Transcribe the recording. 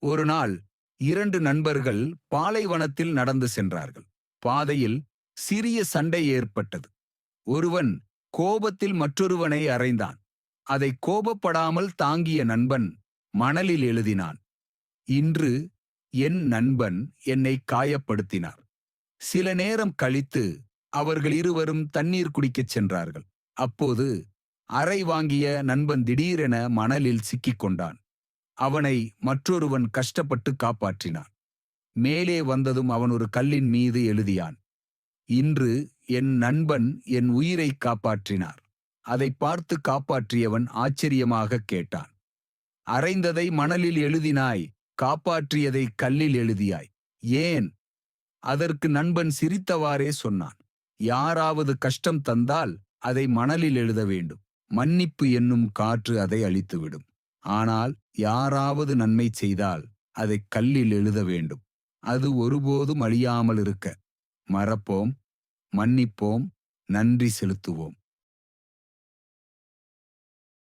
ஒரு நாள் 2 நண்பர்கள் பாலைவனத்தில் நடந்து சென்றார்கள். பாதையில் சிறிய சண்டை ஏற்பட்டது. ஒருவன் கோபத்தில் மற்றொருவனை அறைந்தான். அதை கோபப்படாமல் தாங்கிய நண்பன் மணலில் எழுதினான்: இன்று என் நண்பன் என்னை காயப்படுத்தினார். சில நேரம் கழித்து அவர்கள் இருவரும் தண்ணீர் குடிக்கச் சென்றார்கள். அப்போது அறை வாங்கிய நண்பன் திடீரென மணலில் சிக்கிக் கொண்டான். அவனை மற்றொருவன் கஷ்டப்பட்டு காப்பாற்றினான். மேலே வந்ததும் அவன் ஒரு கல்லின் மீது எழுதியான்: இன்று என் நண்பன் என் உயிரை காப்பாற்றினார். அதை பார்த்து காப்பாற்றியவன் ஆச்சரியமாக கேட்டான்: அறைந்ததை மணலில் எழுதினாய், காப்பாற்றியதை கல்லில் எழுதியாய், ஏன்? அதற்கு நண்பன் சிரித்தவாறே சொன்னான்: யாராவது கஷ்டம் தந்தால் அதை மணலில் எழுத வேண்டும். மன்னிப்பு என்னும் காற்று அதை அழித்துவிடும். ஆனால் யாராவது நன்மை செய்தால் அதை கல்லில் எழுத வேண்டும். அது ஒருபோதும் அழியாமல் இருக்க. மறப்போம், மன்னிப்போம், நன்றி செலுத்துவோம்.